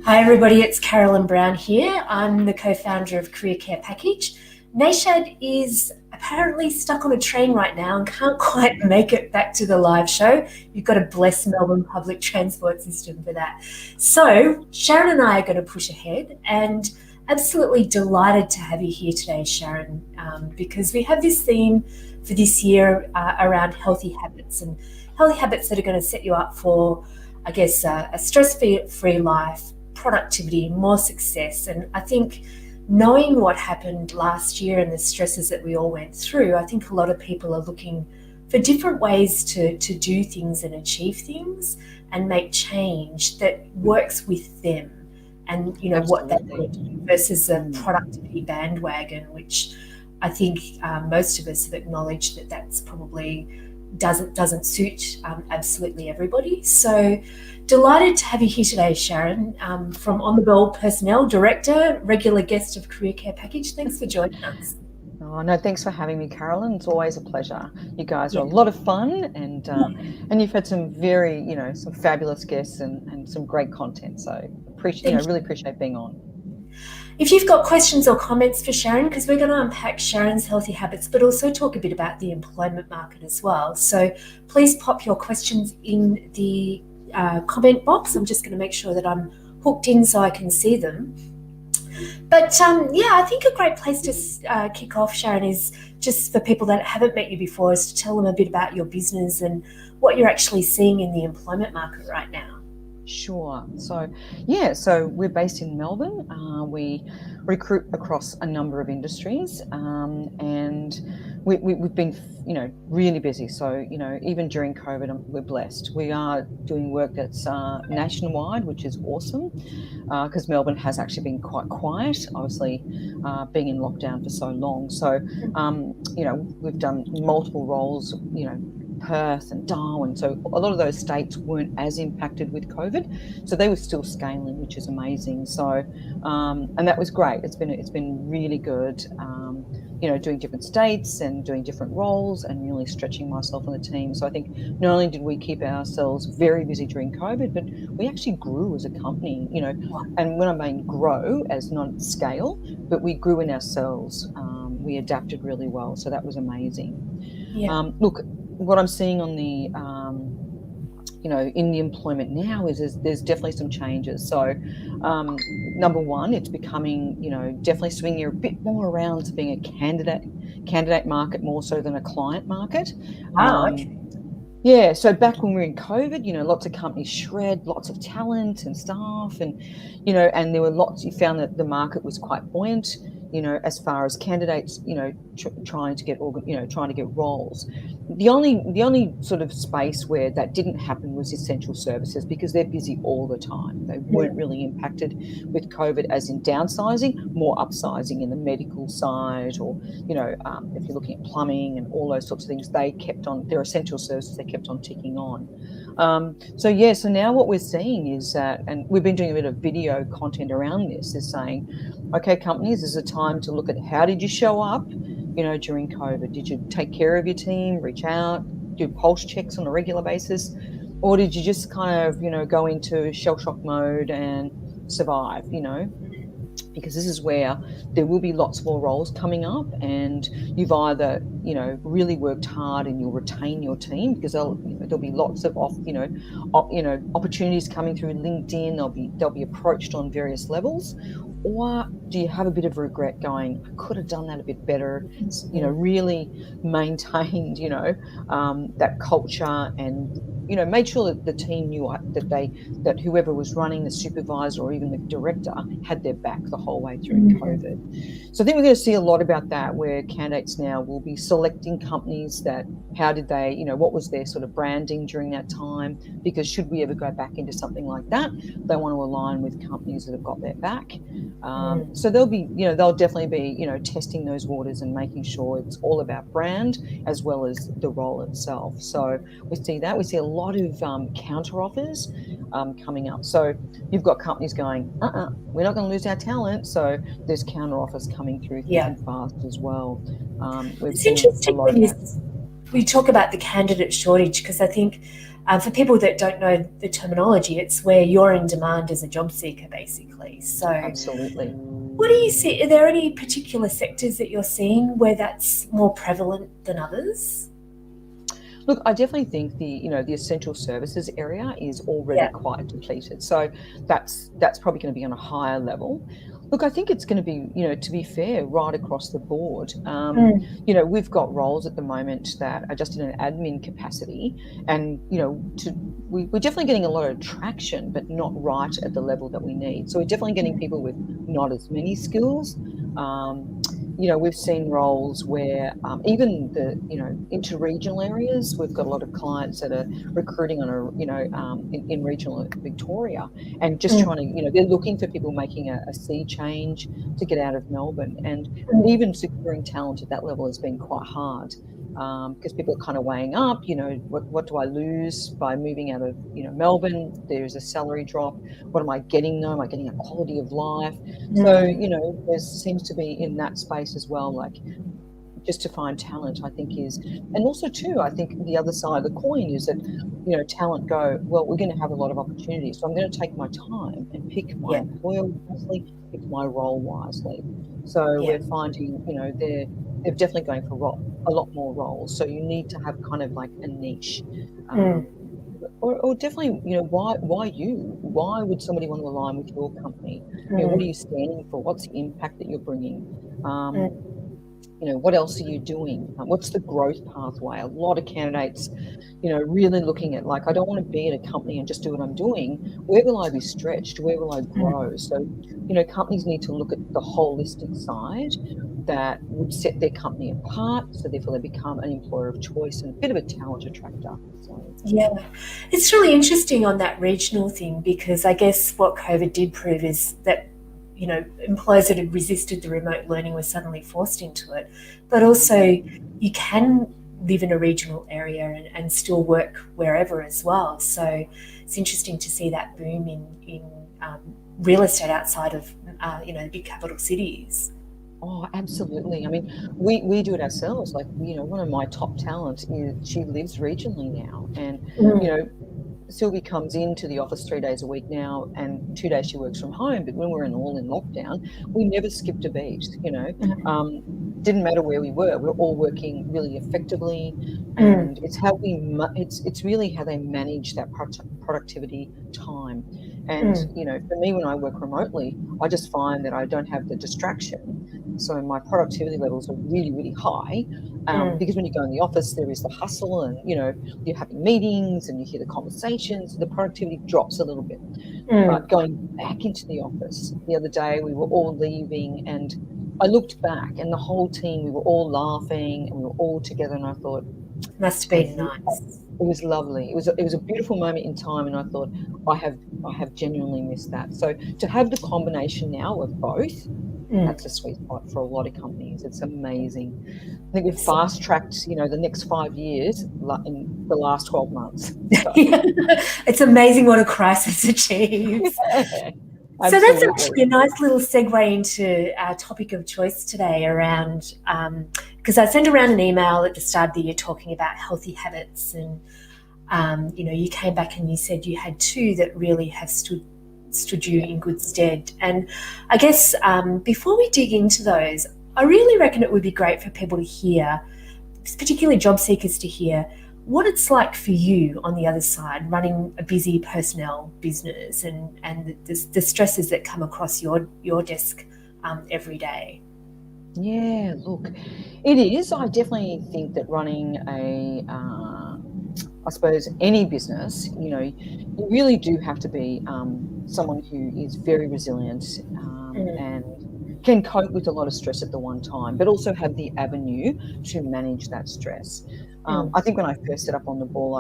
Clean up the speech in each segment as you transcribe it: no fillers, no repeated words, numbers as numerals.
Hi everybody, it's Carolyn Brown here. I'm the co-founder of Career Care Package. Nashad is apparently stuck on a train right now and can't quite make it back to the live show. You've got to bless Melbourne public transport system for that. So Sharon and I are going to push ahead, and absolutely delighted to have you here today, Sharon, because we have this theme for this year around healthy habits, and healthy habits that are going to set you up for, I guess, a stress-free life, productivity, more success. And I think knowing what happened last year and the stresses that we all went through, I think a lot of people are looking for different ways to do things and achieve things and make change that works with them, and what they Absolutely. want to do versus a productivity bandwagon, which I think most of us have acknowledged that that's probably doesn't suit absolutely everybody. So delighted to have you here today, Sharon, from On the Bell Personnel Director, regular guest of Career Care Package. Thanks for joining us. Oh, no, thanks for having me, Carolyn. It's always a pleasure. You guys are Yeah. a lot of fun, and you've had some very, some fabulous guests and some great content. So Thank you. really appreciate being on. If you've got questions or comments for Sharon, because we're going to unpack Sharon's healthy habits, but also talk a bit about the employment market as well. So please pop your questions in the comment box. I'm just going to make sure that I'm hooked in so I can see them. But yeah, I think a great place to kick off, Sharon, is just for people that haven't met you before, is to tell them a bit about your business and what you're actually seeing in the employment market right now. Sure. So we're based in Melbourne. We recruit across a number of industries, and we've been, really busy. So, even during COVID, we're blessed. We are doing work that's nationwide, which is awesome, because Melbourne has actually been quite quiet, obviously, being in lockdown for so long. So, we've done multiple roles, Perth and Darwin. So a lot of those states weren't as impacted with COVID, so they were still scaling, which is amazing. So, and that was great. It's been really good. Doing different states and doing different roles and really stretching myself and the team. So I think not only did we keep ourselves very busy during COVID, but we actually grew as a company. And when I mean grow, as not scale, but we grew in ourselves. We adapted really well, so that was amazing. Yeah. Look, what I'm seeing on the, in the employment now is there's definitely some changes. So, number one, it's becoming, definitely swinging a bit more around to being a candidate market more so than a client market. Wow. Okay. Yeah, so back when we were in COVID, lots of companies shred lots of talent and staff, and and there were lots. You found that the market was quite buoyant, as far as candidates, trying to get roles. The only sort of space where that didn't happen was essential services, because they're busy all the time. They weren't really impacted with COVID as in downsizing, more upsizing in the medical side, or if you're looking at plumbing and all those sorts of things, they kept on. They're essential services. They kept on ticking on. So now what we're seeing is that, and we've been doing a bit of video content around this, is saying, okay, companies, this is a time to look at how did you show up, during COVID? Did you take care of your team, reach out, do pulse checks on a regular basis? Or did you just kind of, go into shell shock mode and survive, because this is where there will be lots more roles coming up, and you've either really worked hard and you'll retain your team, because there'll be lots of opportunities coming through LinkedIn. They'll be approached on various levels. Or do you have a bit of regret going, I could have done that a bit better, really maintained that culture, and made sure that the team knew that whoever was running, the supervisor or even the director, had their back the whole way through COVID. So I think we're going to see a lot about that, where candidates now will be selecting companies that, how did they, what was their sort of branding during that time? Because should we ever go back into something like that, they want to align with companies that have got their back. So they'll definitely be, testing those waters and making sure it's all about brand as well as the role itself. So we see that. We see a lot of counter offers coming up. So you've got companies going, we're not going to lose our talent. So there's counter offers coming through thick and fast as well. We've It's seen a interesting lot of when you that. we talk about the candidate shortage, because I think for people that don't know the terminology, it's where you're in demand as a job seeker, basically. So Absolutely. what do you see? Are there any particular sectors that you're seeing where that's more prevalent than others? Look, I definitely think the essential services area is already Yeah. quite depleted. So that's probably going to be on a higher level. Look, I think it's going to be, to be fair, right across the board. We've got roles at the moment that are just in an admin capacity, and we're definitely getting a lot of traction, but not right at the level that we need. So we're definitely getting people with not as many skills. We've seen roles where even the interregional areas, we've got a lot of clients that are recruiting in regional Victoria, and just trying to, they're looking for people making a sea change to get out of Melbourne, and even securing talent at that level has been quite hard. Because people are kind of weighing up, what do I lose by moving out of, Melbourne? There's a salary drop. What am I getting though? Am I getting a quality of life? So, there seems to be in that space as well, like just to find talent, I think and also too, I think the other side of the coin is that, talent go, well, we're going to have a lot of opportunities. So I'm going to take my time and pick my employer wisely, pick my role wisely. So we're finding, they're definitely going for a lot more roles. So you need to have kind of like a niche. Or definitely, why you? Why would somebody want to align with your company? What are you standing for? What's the impact that you're bringing? What else are you doing? What's the growth pathway? A lot of candidates, really looking at, like, I don't want to be at a company and just do what I'm doing. Where will I be stretched? Where will I grow? So, companies need to look at the holistic side that would set their company apart. So therefore they become an employer of choice and a bit of a talent attractor. So. Yeah, it's really interesting on that regional thing, because I guess what COVID did prove is that employers that had resisted the remote learning were suddenly forced into it. But also you can live in a regional area and still work wherever as well. So it's interesting to see that boom in real estate outside of the big capital cities. Oh, absolutely. I mean, we do it ourselves. Like, one of my top talent she lives regionally now, and Sylvie comes into the office 3 days a week now, and 2 days she works from home. But when we're all in lockdown, we never skipped a beat. Didn't matter where we were. We're all working really effectively, and it's how it's really how they manage that productivity time. And for me, when I work remotely, I just find that I don't have the distraction, so my productivity levels are really, really high. Because when you go in the office, there is the hustle, and you're having meetings and you hear the conversations. The productivity drops a little bit. But going back into the office the other day, we were all leaving, and I looked back, and the whole team, we were all laughing, and we were all together, and I thought, must have been nice. It was lovely. It was a beautiful moment in time, and I thought, I have genuinely missed that. So to have the combination now of both, that's a sweet spot for a lot of companies. It's amazing. I think we've fast tracked, the next 5 years in the last 12 months. So. It's amazing what a crisis achieves. So that's actually a nice little segue into our topic of choice today around, because I sent around an email at the start of the year talking about healthy habits, and you came back and you said you had 2 that really have stood you in good stead. And I guess before we dig into those, I really reckon it would be great for people to hear, particularly job seekers, to hear what it's like for you on the other side, running a busy personnel business, and the stresses that come across your desk every day. Yeah, look, it is. I definitely think that running I suppose any business, you really do have to be someone who is very resilient and can cope with a lot of stress at the one time, but also have the avenue to manage that stress. I think when I first set up on the ball,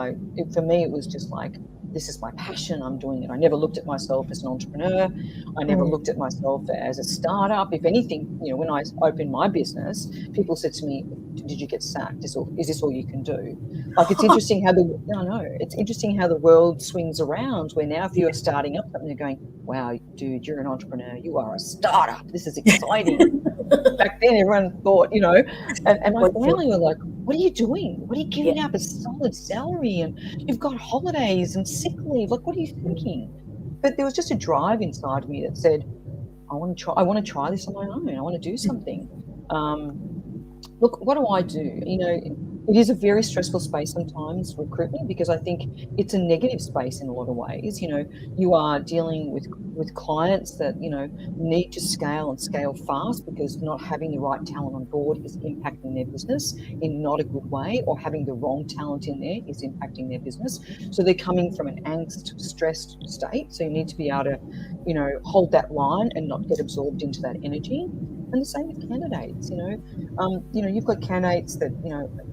for me, it was just like, this is my passion, I'm doing it. I never looked at myself as an entrepreneur. I never looked at myself as a startup. If anything, when I opened my business, people said to me, did you get sacked? Is this all you can do? Like, it's interesting how it's interesting how the world swings around, where now if you're starting up something, they're going, wow, dude, you're an entrepreneur. You are a startup. This is exciting. Back then, everyone thought, and my family were like, what are you doing? What are you giving Yeah. up a solid salary, and you've got holidays and sick leave? Like, what are you thinking? But there was just a drive inside of me that said, I want to try this on my own. I want to do something. Um, Look, what do I do? It is a very stressful space sometimes, recruitment, because I think it's a negative space in a lot of ways. You are dealing with clients that, need to scale and scale fast because not having the right talent on board is impacting their business in not a good way, or having the wrong talent in there is impacting their business. So they're coming from an angst, stressed state. So you need to be able to, hold that line and not get absorbed into that energy. And the same with candidates. You've got candidates that,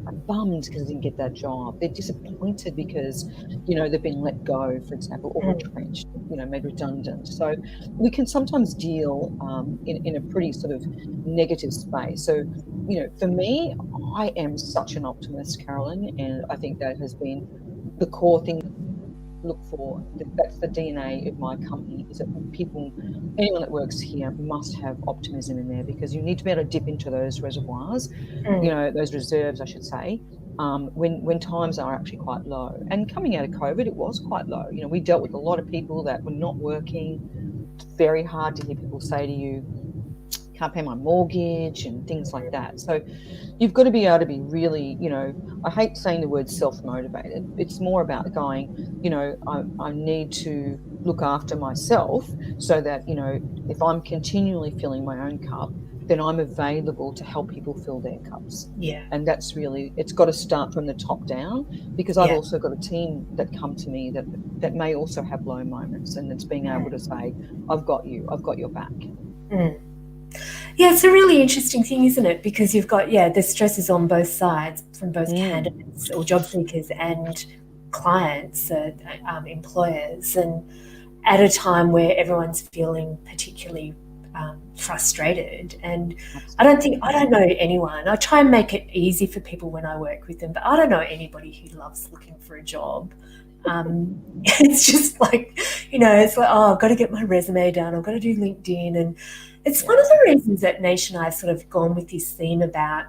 are bummed because they didn't get that job. They're disappointed because, they've been let go, for example, or retrenched, made redundant. So we can sometimes deal in a pretty sort of negative space. So, for me, I am such an optimist, Carolyn, and I think that has been the core thing look for. That's the DNA of my company, is that anyone that works here must have optimism in there, because you need to be able to dip into those reservoirs, those reserves, I should say, when times are actually quite low. And coming out of COVID, it was quite low. We dealt with a lot of people that were not working. It's very hard to hear people say to you, can't pay my mortgage and things like that. So you've got to be able to be really, I hate saying the word self-motivated. It's more about going, I need to look after myself so that, if I'm continually filling my own cup, then I'm available to help people fill their cups. Yeah. And that's really, it's got to start from the top down, because I've also got a team that come to me that may also have low moments, and it's being able to say, I've got you, I've got your back. Yeah, it's a really interesting thing, isn't it? Because you've got, the stress is on both sides, from both candidates or job seekers and clients, employers, and at a time where everyone's feeling particularly frustrated. And Absolutely. I don't know anyone. I try and make it easy for people when I work with them, but I don't know anybody who loves looking for a job. It's just like, it's like, oh, I've got to get my resume done. I've got to do LinkedIn. And it's one of the reasons that Nation and I have sort of gone with this theme about,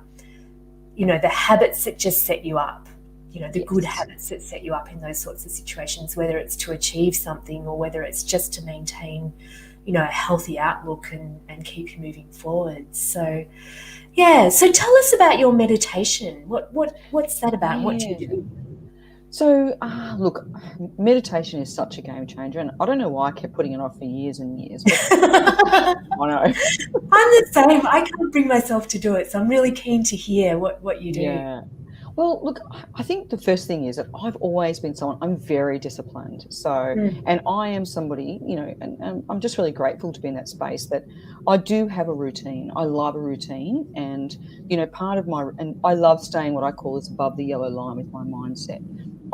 the habits that just set you up, the good habits that set you up in those sorts of situations, whether it's to achieve something or whether it's just to maintain, a healthy outlook and keep you moving forward. So, So tell us about your meditation. What's that about? What do you do? So, look, meditation is such a game changer, and I don't know why I kept putting it off for years and years. But I know. I'm the same. I can't bring myself to do it, so I'm really keen to hear what you do. Yeah. Well, look, I think the first thing is that I've always been I'm very disciplined. So, and I am somebody, and I'm just really grateful to be in that space, that I do have a routine. I love a routine. And, part of and I love staying what I call is above the yellow line with my mindset.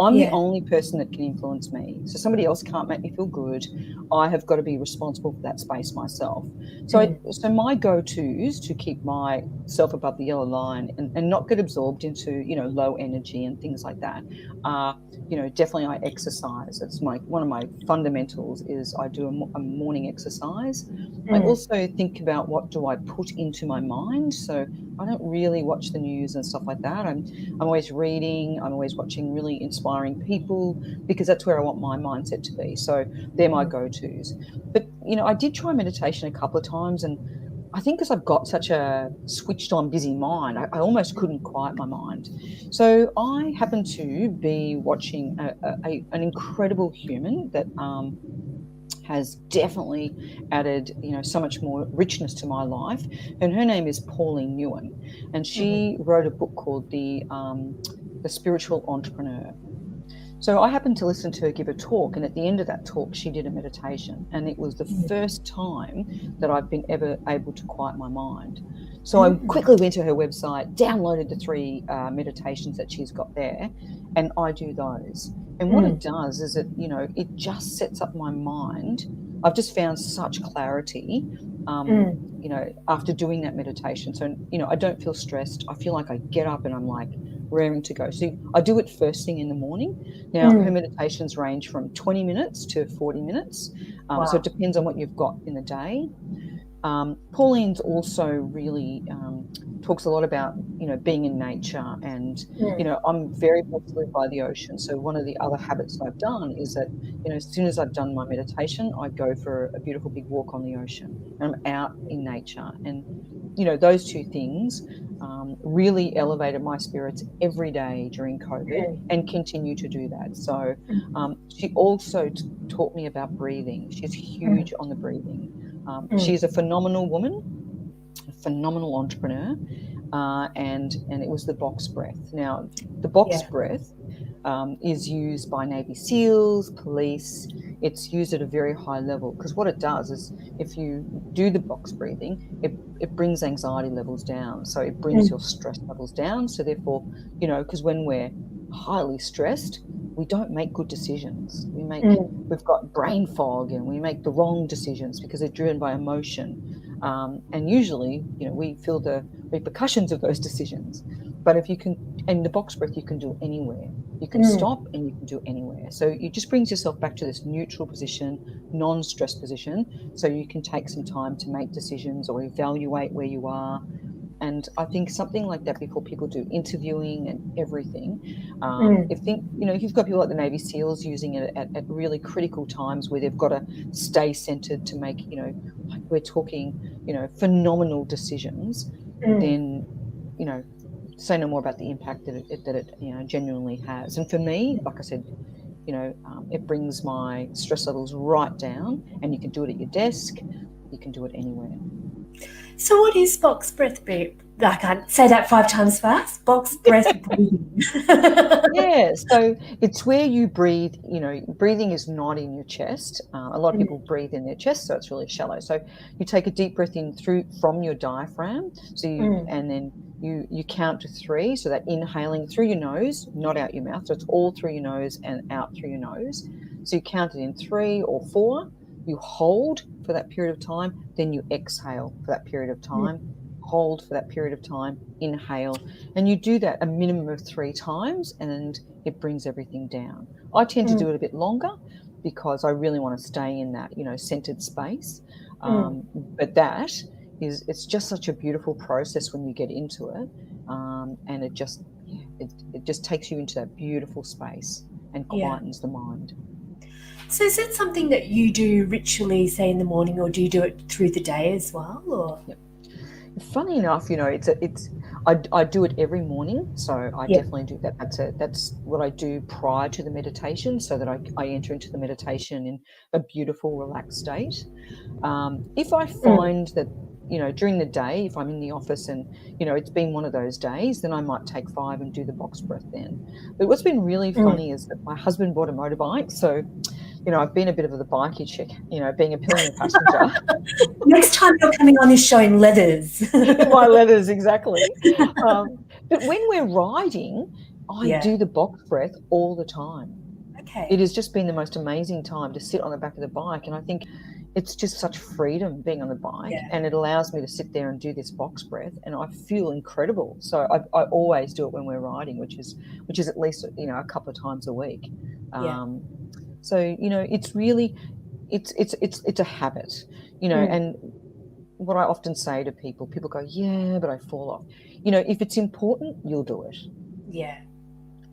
I'm the only person that can influence me. So somebody else can't make me feel good. I have got to be responsible for that space myself. So so my go-tos to keep myself above the yellow line and not get absorbed into, low energy and things like that, definitely I exercise. It's one of my fundamentals is I do a morning exercise. I also think about what do I put into my mind. So I don't really watch the news and stuff like that. I'm always reading. I'm always watching really inspiring people, because that's where I want my mindset to be. So they're my go-tos. But, I did try meditation a couple of times, and I think because I've got such a switched on busy mind, I almost couldn't quiet my mind. So I happened to be watching an incredible human that has definitely added, so much more richness to my life. And her name is Pauline Nguyen, and she wrote a book called The Spiritual Entrepreneur. So I happened to listen to her give a talk, and at the end of that talk, she did a meditation, and it was the first time that I've been ever able to quiet my mind. So I quickly went to her website, downloaded the 3 meditations that she's got there, and I do those. And what it does is it just sets up my mind. I've just found such clarity, after doing that meditation. So, I don't feel stressed. I feel like I get up and I'm like raring to go. So I do it first thing in the morning. Now, her meditations range from 20 minutes to 40 minutes. Wow. So it depends on what you've got in the day. Pauline's also really talks a lot about, being in nature, and, I'm very blessed to live by the ocean. So one of the other habits I've done is that, as soon as I've done my meditation, I go for a beautiful big walk on the ocean, and I'm out in nature. And, those two things really elevated my spirits every day during COVID, and continue to do that. So she also taught me about breathing. She's huge on the breathing. She's a phenomenal woman, a phenomenal entrepreneur, and it was the box breath. Now, the box breath is used by Navy SEALs, police. It's used at a very high level, because what it does is, if you do the box breathing, it brings anxiety levels down. So it brings your stress levels down. So therefore, because when we're highly stressed, we don't make good decisions. We've got brain fog, and we make the wrong decisions because they're driven by emotion. And usually, we feel the repercussions of those decisions. But if you can, and the box breath, you can do anywhere. You can stop, and you can do anywhere. So it just brings yourself back to this neutral position, non-stress position, so you can take some time to make decisions or evaluate where you are. And I think something like that, before people do interviewing and everything, if you've got people like the Navy SEALs using it at really critical times where they've got to stay centered to make, like we're talking, phenomenal decisions, then, say no more about the impact that it genuinely has. And for me, like I said, it brings my stress levels right down, and you can do it at your desk, you can do it anywhere. So what is box breath breathing? I can't say that 5 times fast. Box breath breathing. Yeah, so it's where you breathe. Breathing is not in your chest. A lot of people breathe in their chest, so it's really shallow. So you take a deep breath in from your diaphragm. So and then you count to 3. So that inhaling through your nose, not out your mouth. So it's all through your nose and out through your nose. So you count it in 3 or 4. You hold for that period of time, then you exhale for that period of time, hold for that period of time, inhale. And you do that a minimum of 3 times, and it brings everything down. I tend to do it a bit longer because I really want to stay in that, centered space. But it's just such a beautiful process when you get into it. And it just takes you into that beautiful space and quietens the mind. So is it something that you do ritually, say in the morning, or do you do it through the day as well? Or funny enough, I do it every morning, so I definitely do that. That's what I do prior to the meditation, so that I enter into the meditation in a beautiful, relaxed state. If I find that, during the day, if I'm in the office and, it's been one of those days, then I might take 5 and do the box breath then. But what's been really funny is that my husband bought a motorbike, so I've been a bit of the bikey chick, being a pillion passenger. Next time you're coming on this show in leathers. In my leathers, exactly. But when we're riding, I do the box breath all the time. Okay. It has just been the most amazing time to sit on the back of the bike, and I think it's just such freedom being on the bike, and it allows me to sit there and do this box breath, and I feel incredible. So I always do it when we're riding, which is at least a couple of times a week. So it's really it's a habit, and what I often say to people go, yeah, but I fall off. If it's important, you'll do it. Yeah.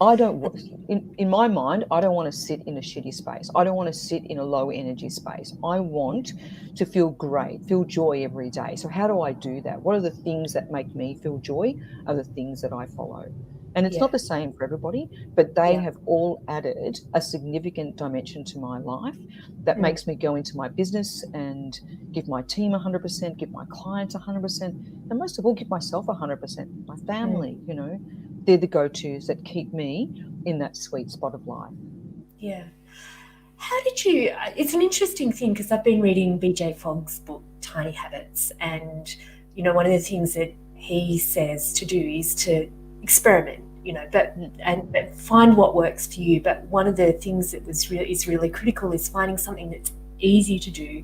I don't, in my mind, I don't want to sit in a shitty space. I don't want to sit in a low energy space. I want to feel great, feel joy every day. So how do I do that? What are the things that make me feel joy are the things that I follow. And it's not the same for everybody, but they have all added a significant dimension to my life that makes me go into my business and give my team 100%, give my clients 100%, and most of all, give myself 100%, my family, they're the go-tos that keep me in that sweet spot of life. Yeah. How did you, it's an interesting thing, because I've been reading BJ Fogg's book, Tiny Habits, and, one of the things that he says to do is to experiment, but find what works for you. But one of the things that is really critical is finding something that's easy to do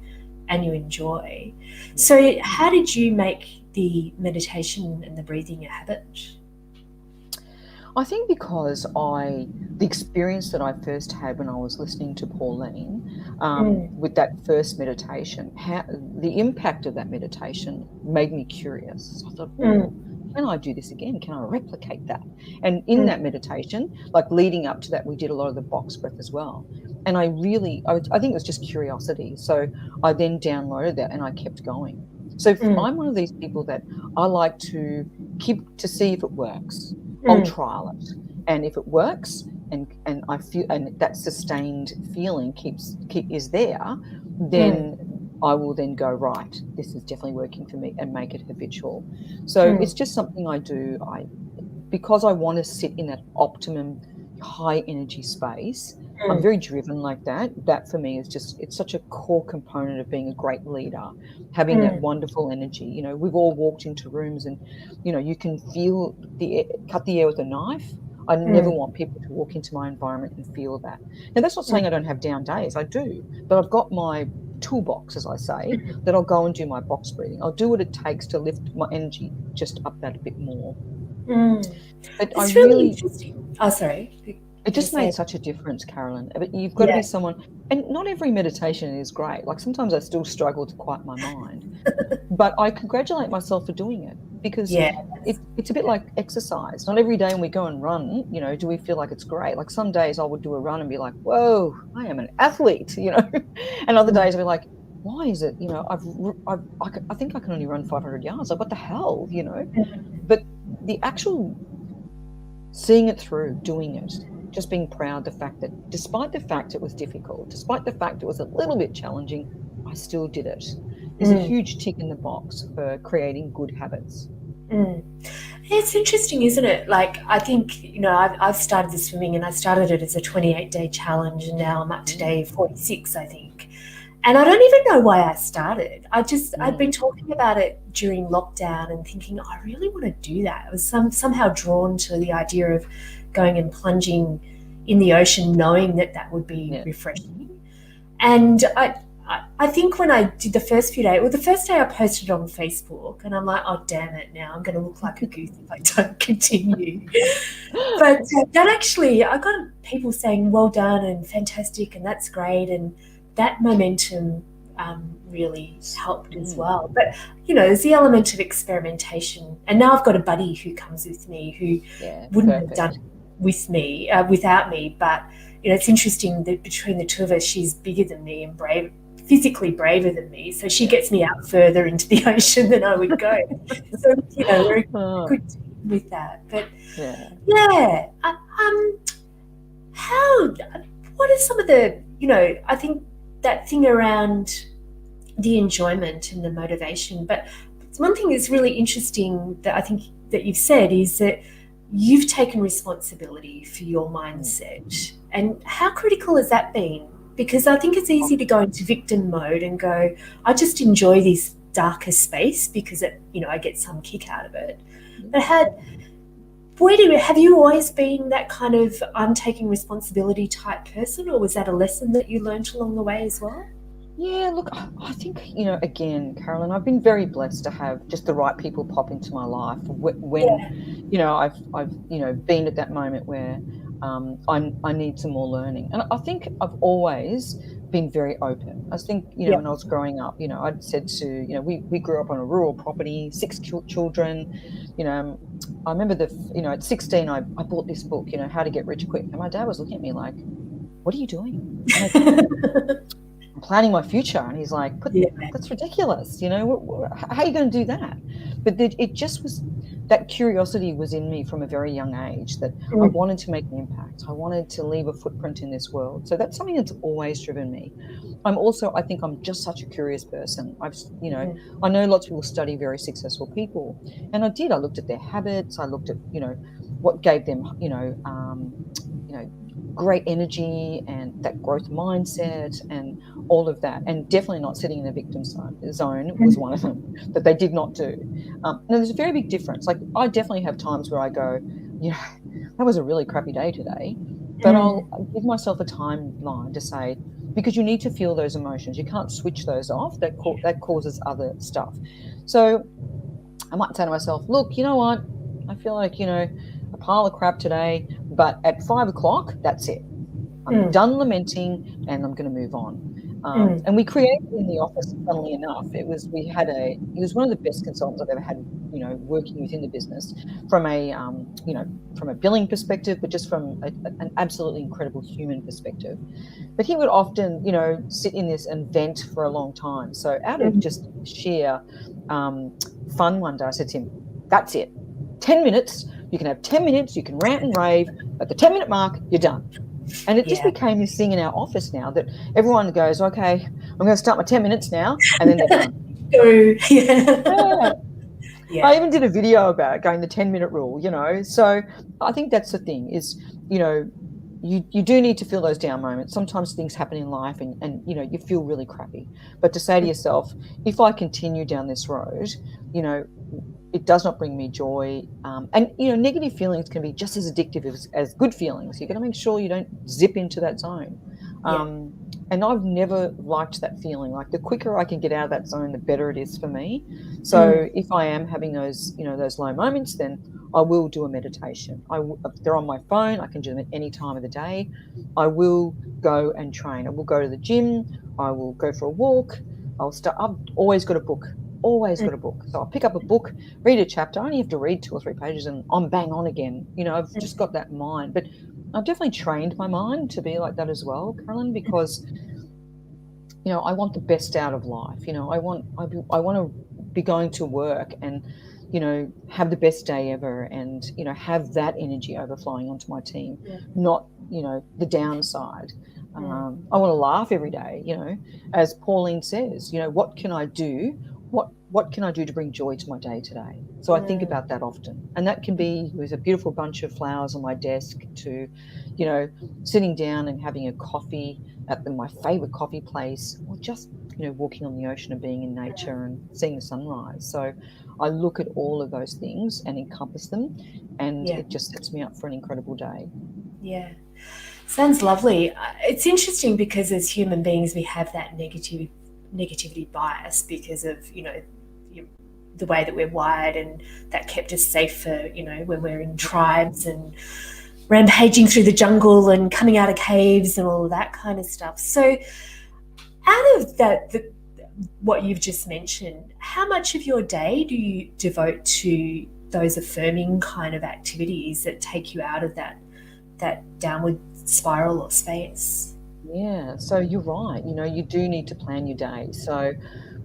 and you enjoy. So how did you make the meditation and the breathing a habit? I think because the experience that I first had when I was listening to Pauline with that first meditation, the impact of that meditation made me curious. So I thought, oh, can I do this again? Can I replicate that? And in that meditation, like leading up to that, we did a lot of the box breath as well. And I think it was just curiosity. So I then downloaded that and I kept going. So I'm one of these people that I like to keep to see if it works. I'll trial it, and if it works, and I feel, and that sustained feeling is there, then I will then go, right, this is definitely working for me, and make it habitual. So it's just something I do. Because I want to sit in that optimum high energy space. I'm very driven like that. That for me is it's such a core component of being a great leader, having that wonderful energy. You know, we've all walked into rooms and, you know, you can feel cut the air with a knife. I never want people to walk into my environment and feel that. Now, that's not saying I don't have down days. I do, but I've got my toolbox, as I say, that I'll go and do my box breathing. I'll do what it takes to lift my energy just up that a bit more. But It's really interesting. Oh, sorry. It just made such a difference, Carolyn. But you've got to be someone, and not every meditation is great. Like sometimes I still struggle to quiet my mind, but I congratulate myself for doing it because it's a bit like exercise. Not every day when we go and run, you know, do we feel like it's great. Like some days I would do a run and be like, whoa, I am an athlete, you know, and other days I'll be like, why is it, you know, I think I can only run 500 yards. Like what the hell, you know? But the actual seeing it through, doing it, just being proud the fact that despite the fact it was difficult, despite the fact it was a little bit challenging, I still did it, is a huge tick in the box for creating good habits. It's interesting, isn't it? Like, I think, you know, I've started the swimming and I started it as a 28-day challenge and now I'm up to day 46, I think. And I don't even know why I started. I'd been talking about it during lockdown and thinking, oh, I really want to do that. I was somehow drawn to the idea of going and plunging in the ocean, knowing that would be refreshing. And I think when I did the first few days, well, the first day I posted it on Facebook and I'm like, oh, damn it, now I'm going to look like a goose if I don't continue. But that actually, I got people saying, well done and fantastic and that's great. And that momentum really helped as well. But, you know, there's the element of experimentation. And now I've got a buddy who comes with me who wouldn't have done it with me, without me. But, you know, it's interesting that between the two of us, she's bigger than me and physically braver than me. So she gets me out further into the ocean than I would go. So, you know, we're a good team with that. But, what are some of the, you know, I think that thing around the enjoyment and the motivation. But one thing that's really interesting that I think that you've said is that you've taken responsibility for your mindset. And how critical has that been? Because I think it's easy to go into victim mode and go, I just enjoy this darker space because it, you know, I get some kick out of it. But have you always been that kind of I'm taking responsibility type person, or was that a lesson that you learned along the way as well? Yeah, look, I think, you know, again, Carolyn, I've been very blessed to have just the right people pop into my life when you know, I've you know, been at that moment where I need some more learning. And I think I've always been very open. I think, you know, when I was growing up, you know, I'd said to, you know, we grew up on a rural property, 6 children, you know, I remember you know, at 16, I bought this book, you know, How to Get Rich Quick. And my dad was looking at me like, what are you doing? I'm planning my future. And he's like, that's ridiculous. You know, how are you going to do that? But it just was, that curiosity was in me from a very young age, that I wanted to make an impact. I wanted to leave a footprint in this world. So that's something that's always driven me. I think I'm just such a curious person. You know, I know lots of people study very successful people, and I looked at their habits. I looked at, you know, what gave them, you know, great energy and that growth mindset and all of that, and definitely not sitting in the victim zone was one of them that they did not do. Now there's a very big difference. Like I definitely have times where I go, you know, that was a really crappy day today, but I'll give myself a timeline to say, because you need to feel those emotions. You can't switch those off. That causes other stuff. So I might say to myself, look, you know what? I feel like, you know, a pile of crap today, but at 5 o'clock, that's it. I'm done lamenting and I'm going to move on. And we created in the office, funnily enough, he was one of the best consultants I've ever had, working within the business from a billing perspective, but just from an absolutely incredible human perspective. But he would often, sit in this and vent for a long time. So out of just sheer fun one day, I said to him, that's it. 10 minutes, you can have 10 minutes, you can rant and rave, at the 10-minute mark, you're done. And it just became this thing in our office now that everyone goes, okay, I'm going to start my 10 minutes now, and then they're done. Yeah. I even did a video about it, going the 10-minute rule, So I think that's the thing is, you do need to feel those down moments. Sometimes things happen in life and you feel really crappy. But to say to yourself, if I continue down this road, it does not bring me joy. And negative feelings can be just as addictive as good feelings. You've got to make sure you don't zip into that zone. And I've never liked that feeling. Like the quicker I can get out of that zone, the better it is for me. So if I am having those, those low moments, then I will do a meditation. If they're on my phone, I can do them at any time of the day. I will go and train. I will go to the gym. I will go for a walk. I've always got a book. Always got a book. So I'll pick up a book, read a chapter. I only have to read 2 or 3 pages and I'm bang on again. I've just got that mind. But I've definitely trained my mind to be like that as well, Carolyn, because, I want the best out of life. I want to be going to work and, have the best day ever and, have that energy overflowing onto my team, not, the downside. I want to laugh every day, as Pauline says, what can I do? What can I do to bring joy to my day today? So I think about that often. And that can be with a beautiful bunch of flowers on my desk to, sitting down and having a coffee at my favorite coffee place, or just, walking on the ocean and being in nature and seeing the sunrise. So I look at all of those things and encompass them, and it just sets me up for an incredible day. Yeah. Sounds lovely. It's interesting because as human beings, we have that negativity bias because of, the way that we're wired, and that kept us safe for, when we're in tribes and rampaging through the jungle and coming out of caves and all of that kind of stuff. So out of that, what you've just mentioned, how much of your day do you devote to those affirming kind of activities that take you out of that downward spiral or space? Yeah, so you're right. You do need to plan your day. So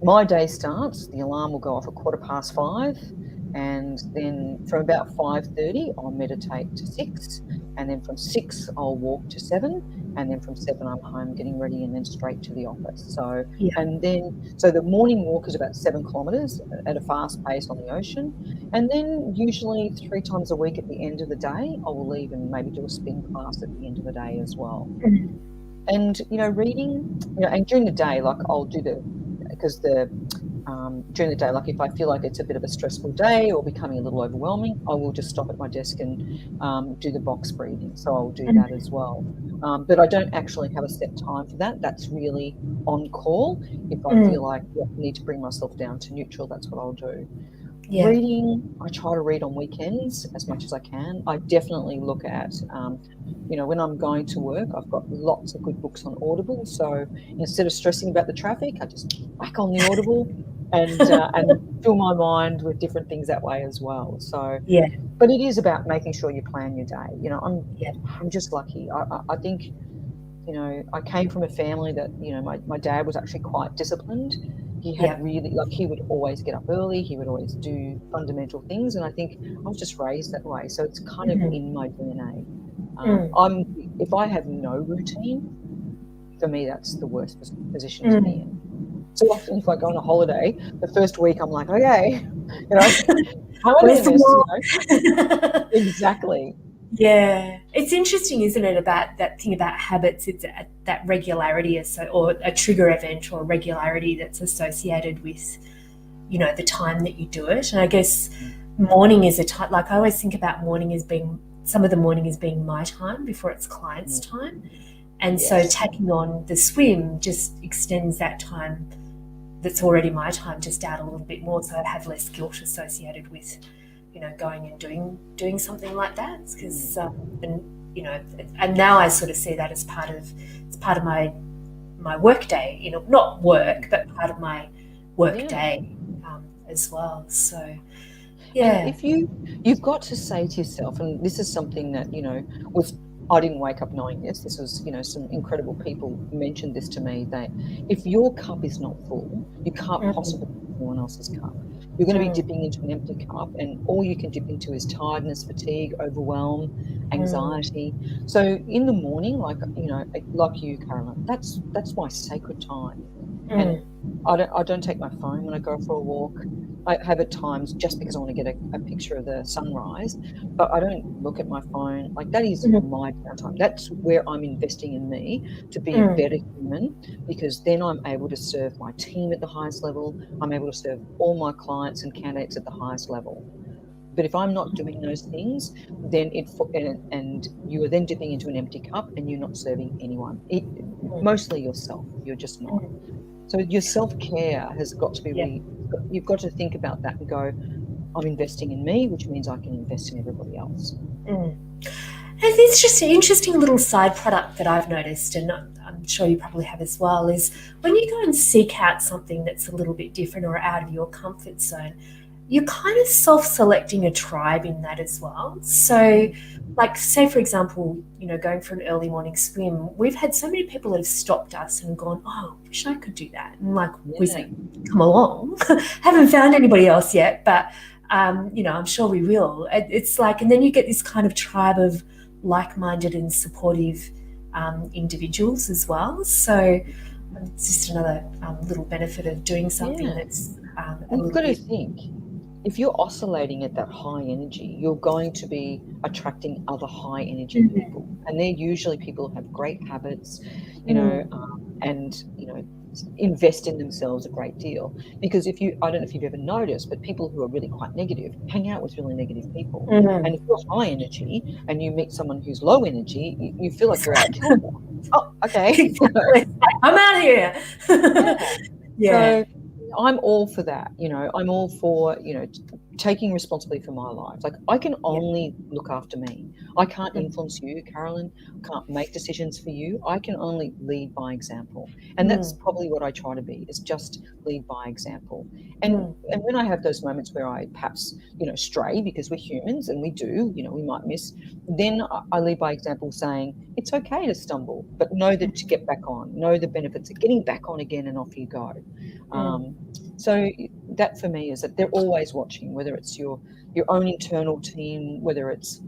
my day starts, the alarm will go off at 5:15, and then from about 5:30, I'll meditate to 6, and then from 6, I'll walk to 7, and then from 7, I'm home getting ready and then straight to the office. So, so the morning walk is about 7 kilometres at a fast pace on the ocean, and then usually 3 times a week at the end of the day, I will leave and maybe do a spin class at the end of the day as well. And, reading, and during the day, like I'll do during the day, like if I feel like it's a bit of a stressful day or becoming a little overwhelming, I will just stop at my desk and do the box breathing. So I'll do that as well. But I don't actually have a set time for that. That's really on call. If I feel like I need to bring myself down to neutral, that's what I'll do. Reading, I try to read on weekends as much as I can. I definitely look at, when I'm going to work, I've got lots of good books on Audible. So instead of stressing about the traffic, I just whack on the Audible and fill my mind with different things that way as well. So, but it is about making sure you plan your day. I'm just lucky. I think, I came from a family that, my dad was actually quite disciplined. He had really, he would always get up early. He would always do fundamental things. And I think I was just raised that way. So it's kind of in my DNA. If I have no routine, for me, that's the worst position to be in. So often if I go on a holiday, the first week I'm like, okay, how am I doing this? Exactly. Yeah, it's interesting, isn't it, about that thing about habits? It's that regularity, or a trigger event or regularity that's associated with, the time that you do it. And I guess morning is a time. Like I always think about morning as being some of the morning as being my time before it's clients' time, and so tacking on the swim just extends that time that's already my time just out a little bit more, so I have less guilt associated with going and doing something like that, because and now I sort of see that as part of my work day, not work, but part of my work day as well. So yeah. And if you've got to say to yourself, and this is something that was, I didn't wake up knowing this. This was, some incredible people mentioned this to me, that if your cup is not full, you can't possibly fill anyone else's cup. You're going to be dipping into an empty cup, and all you can dip into is tiredness, fatigue, overwhelm, anxiety. So in the morning, like you, Carolyn, that's my sacred time. And I don't take my phone when I go for a walk. I have at times just because I want to get a picture of the sunrise, but I don't look at my phone. Like, that is my downtime. That's where I'm investing in me to be a better human, because then I'm able to serve my team at the highest level. I'm able to serve all my clients and candidates at the highest level. But if I'm not doing those things, then and you are then dipping into an empty cup, and you're not serving anyone. Mostly yourself. You're just not. So your self-care has got to be really, you've got to think about that and go, I'm investing in me, which means I can invest in everybody else. And it's just an interesting little side product that I've noticed, and I'm sure you probably have as well, is when you go and seek out something that's a little bit different or out of your comfort zone, you're kind of self-selecting a tribe in that as well. So, like, say, for example, going for an early morning swim, we've had so many people that have stopped us and gone, oh, I wish I could do that. And we say, come along. Haven't found anybody else yet, but, I'm sure we will. It's like, and then you get this kind of tribe of like-minded and supportive individuals as well. So it's just another little benefit of doing something that's you've got to think. If you're oscillating at that high energy, you're going to be attracting other high energy people, and they're usually people who have great habits, and invest in themselves a great deal. Because I don't know if you've ever noticed, but people who are really quite negative hang out with really negative people. And if you're high energy and you meet someone who's low energy, you feel like you're out of kilter. Oh, okay. I'm out here. So I'm all for that. I'm all for, taking responsibility for my life. Like, I can only look after me. I can't influence you, Carolyn. I can't make decisions for you. I can only lead by example. And that's probably what I try to be, is just lead by example. And when I have those moments where I perhaps, stray, because we're humans and we do, we might miss, then I lead by example, saying it's okay to stumble, but know that to get back on, know the benefits of getting back on again, and off you go. So that for me is that they're always watching, whether it's your own internal team, whether it's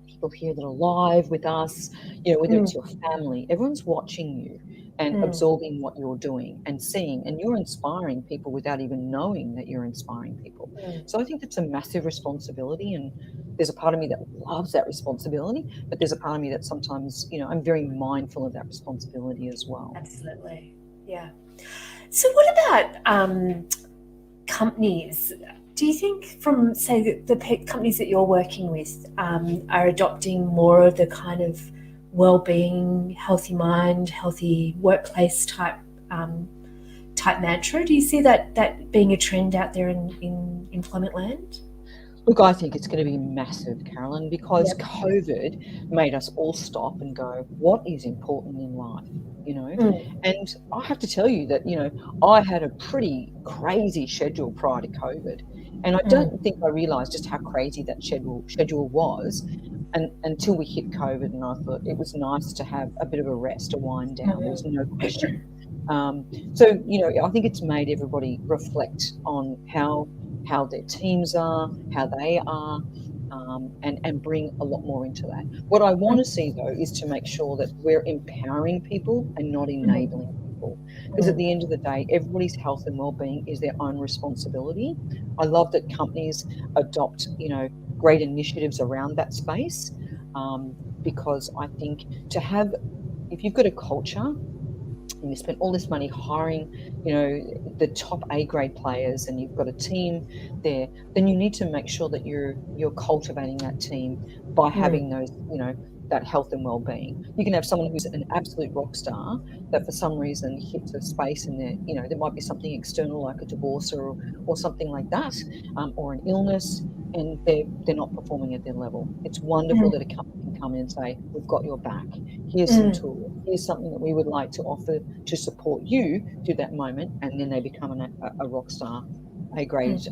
people here that are live with us, whether it's your family, everyone's watching you and absorbing what you're doing and seeing, and you're inspiring people without even knowing that you're inspiring people. So I think it's a massive responsibility, and there's a part of me that loves that responsibility, but there's a part of me that sometimes, I'm very mindful of that responsibility as well. Absolutely. Yeah. So what about companies? Do you think, from, say, the companies that you're working with are adopting more of the kind of well-being, healthy mind, healthy workplace type mantra? Do you see that being a trend out there in employment land? Look, I think it's going to be massive, Carolyn, because COVID made us all stop and go, what is important in life? And I have to tell you that, I had a pretty crazy schedule prior to COVID, and I don't think I realised just how crazy that schedule was until we hit COVID, and I thought it was nice to have a bit of a rest, a wind down. There was no question. So, I think it's made everybody reflect on how their teams are, how they are, and bring a lot more into that. What I want to see, though, is to make sure that we're empowering people and not enabling people. Because at the end of the day, everybody's health and well-being is their own responsibility. I love that companies adopt, great initiatives around that space, because I think if you've got a culture, and you spend all this money hiring, the top A-grade players, and you've got a team there, then you need to make sure that you're cultivating that team by having those, that health and well-being. You can have someone who's an absolute rock star that for some reason hits a space in there, there might be something external like a divorce or something like that, or an illness. and they're not performing at their level. It's wonderful that a company can come in and say, we've got your back. Here's some tools. Here's something that we would like to offer to support you to that moment. And then they become a rock star, a great,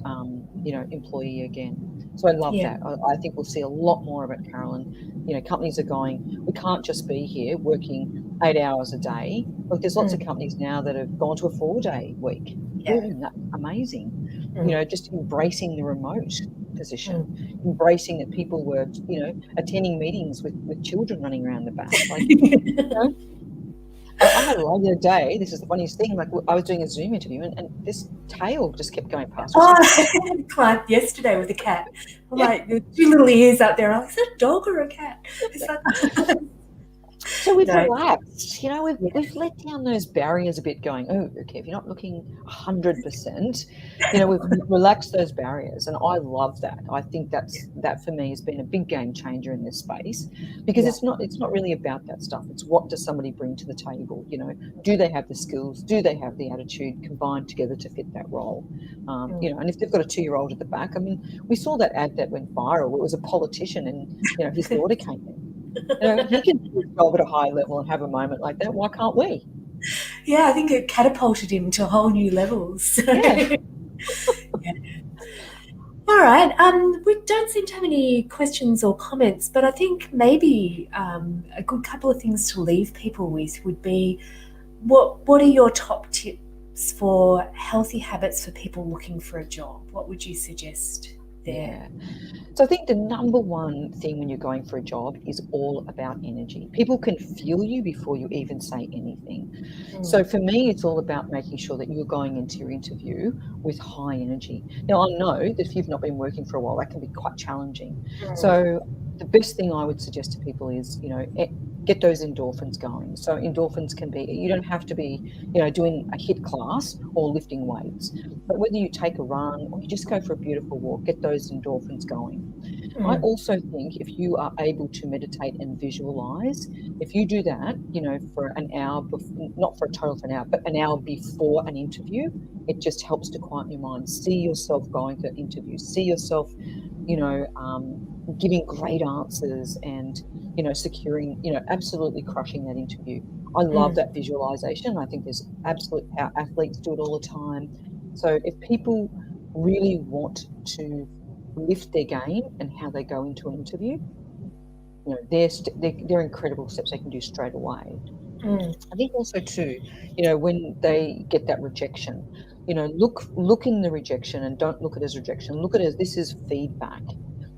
employee again. So I love that. I think we'll see a lot more of it, Carolyn. Companies are going, we can't just be here working 8 hours a day. Look, there's lots of companies now that have gone to a 4-day week. That's amazing. Just embracing the remote position, embracing that people were, attending meetings with children running around the back. Like, I had a lot the other day. This is the funniest thing. Like, I was doing a Zoom interview, and this tail just kept going past. I had a client yesterday with a cat. I'm like, the 2 little ears up there. I'm like, is that a dog or a cat? It's like, so we've relaxed. We've let down those barriers a bit, going, oh, okay, if you're not looking 100%, we've relaxed those barriers, and I love that. I think that for me has been a big game changer in this space, because it's not really about that stuff. It's what does somebody bring to the table? Do they have the skills? Do they have the attitude combined together to fit that role? And if they've got a 2-year-old at the back, I mean, we saw that ad that went viral. It was a politician, and his daughter came in. He can do his job at a high level and have a moment like that. Why can't we? Yeah, I think it catapulted him to whole new levels. So. Yeah. All right. We don't seem to have any questions or comments, but I think maybe a good couple of things to leave people with would be, what are your top tips for healthy habits for people looking for a job? What would you suggest there? So I think the number one thing when you're going for a job is all about energy. People can feel you before you even say anything. So for me, it's all about making sure that you're going into your interview with high energy. Now, I know that if you've not been working for a while, that can be quite challenging. So the best thing I would suggest to people is, get those endorphins going. So endorphins can be, you don't have to be, doing a HIIT class or lifting weights, but whether you take a run or you just go for a beautiful walk, get those endorphins going. I also think if you are able to meditate and visualize, if you do that, for an hour, not for a total of an hour, but an hour before an interview, it just helps to quiet your mind. See yourself going to an interview, see yourself, giving great answers and, securing, absolutely crushing that interview. I love that visualization. I think there's our athletes do it all the time. So if people really want to lift their game and how they go into an interview, they're incredible steps they can do straight away. I think also too, when they get that rejection, look in the rejection and don't look at it as rejection. Look at it as, this is feedback.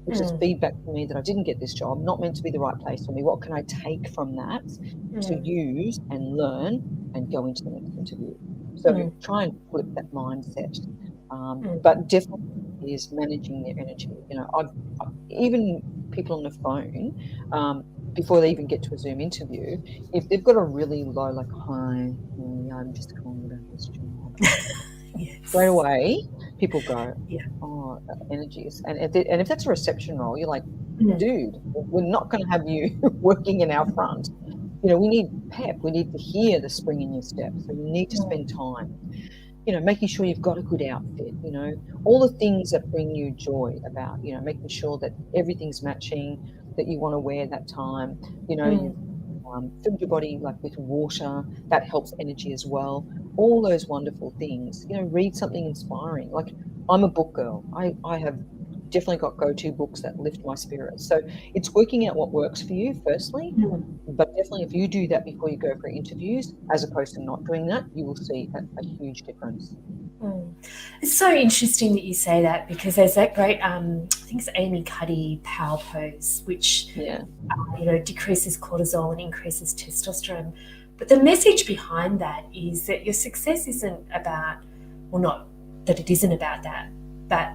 Which is feedback for me that I didn't get this job, not meant to be the right place for me. What can I take from that to use and learn and go into the next interview? So try and flip that mindset. But definitely is managing their energy. I've even people on the phone, before they even get to a Zoom interview, if they've got a really low, like, hi, I'm just calling about this job. Straight away, people go, oh, energies. And if that's a reception role, you're like, dude, we're not going to have you working in our front. We need pep. We need to hear the spring in your step. So you need to spend time, making sure you've got a good outfit, all the things that bring you joy about, making sure that everything's matching, that you want to wear that time, you've filled your body like with water, that helps energy as well. All those wonderful things, read something inspiring. Like, I'm a book girl. I have definitely got go-to books that lift my spirits. So it's working out what works for you firstly, but definitely if you do that before you go for interviews, as opposed to not doing that, you will see a huge difference. It's so interesting that you say that, because there's that great, I think it's Amy Cuddy power pose, which decreases cortisol and increases testosterone. But the message behind that is that your success isn't about, well, not that it isn't about that, but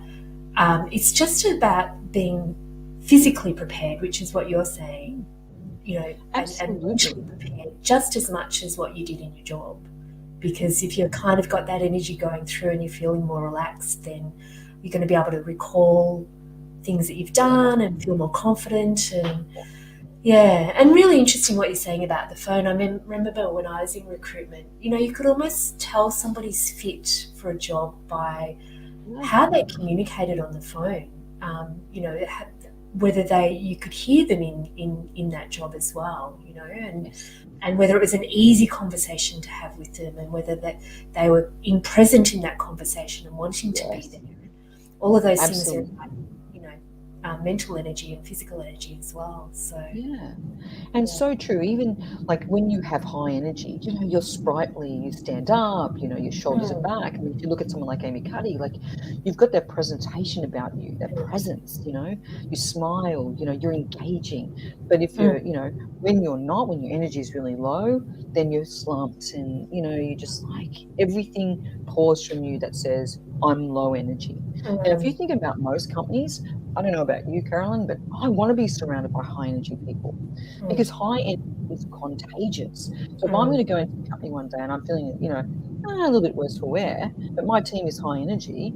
it's just about being physically prepared, which is what you're saying, and mentally prepared just as much as what you did in your job. Because if you've kind of got that energy going through and you're feeling more relaxed, then you're going to be able to recall things that you've done and feel more confident. And really interesting what you're saying about the phone. I remember when I was in recruitment, you could almost tell somebody's fit for a job by how they communicated on the phone. you know, whether you could hear them in that job as well, you know, and whether it was an easy conversation to have with them, and whether they were present in that conversation and wanting to be there. All of those things are, you know, mental energy and physical energy as well. So and so true. Even like when you have high energy, you know, you're sprightly, you stand up, you know, your shoulders are back. I mean, if you look at someone like Amy Cuddy, like you've got that presentation about you, that presence, you know, you smile, you know, you're engaging. But if you're, you know, when you're not, when your energy is really low, then you're slumped, and, you know, you just like everything pours from you that says, I'm low energy. And if you think about most companies, I don't know about you, Carolyn, but I want to be surrounded by high energy people, because high energy is contagious. So if I'm going to go into a company one day and I'm feeling, you know, a little bit worse for wear, but my team is high energy,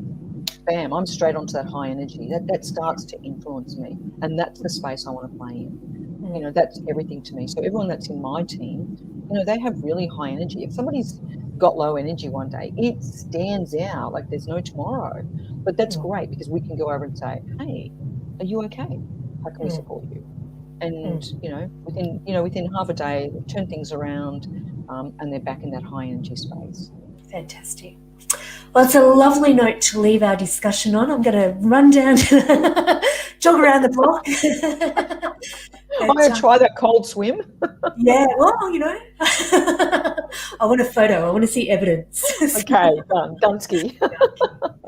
bam, I'm straight onto that high energy. That starts to influence me, and that's the space I want to play in. You know, that's everything to me. So everyone that's in my team, you know, they have really high energy. If somebody's got low energy one day, it stands out like there's no tomorrow. But that's great, because we can go over and say, hey, are you okay? How can we support you? And, you know, within half a day, turn things around, and they're back in that high energy space. Fantastic. Well, it's a lovely note to leave our discussion on. I'm going to run down to jog around the block. I'm going to try that cold swim. Yeah, well, you know, I want a photo. I want to see evidence. Okay, done. Dunsky.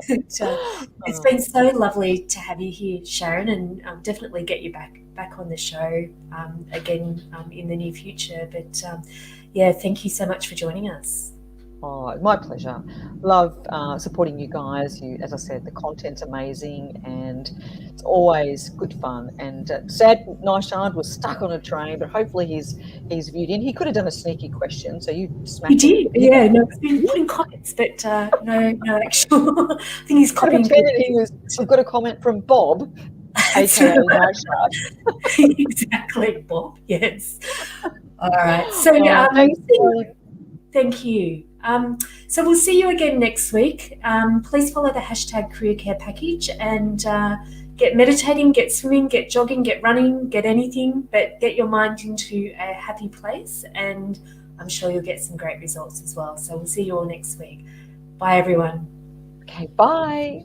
It's been so lovely to have you here, Sharon, and definitely get you back on the show again in the near future. But yeah, thank you so much for joining us. Oh, my pleasure. Love supporting you guys. As I said, the content's amazing, and it's always good fun. And sad Nishant was stuck on a train, but hopefully he's viewed in. He could have done a sneaky question, so you smacked He him. did, yeah. No, he's been putting comments, but no actual. I think he's copying. We've got a comment from Bob, aka Nishant. Exactly, Bob. Yes. All right. So thank you. So we'll see you again next week. Please follow the hashtag Career Care Package, and get meditating, get swimming, get jogging, get running, get anything, but get your mind into a happy place, and I'm sure you'll get some great results as well. So we'll see you all next week. Bye, everyone. Okay, bye.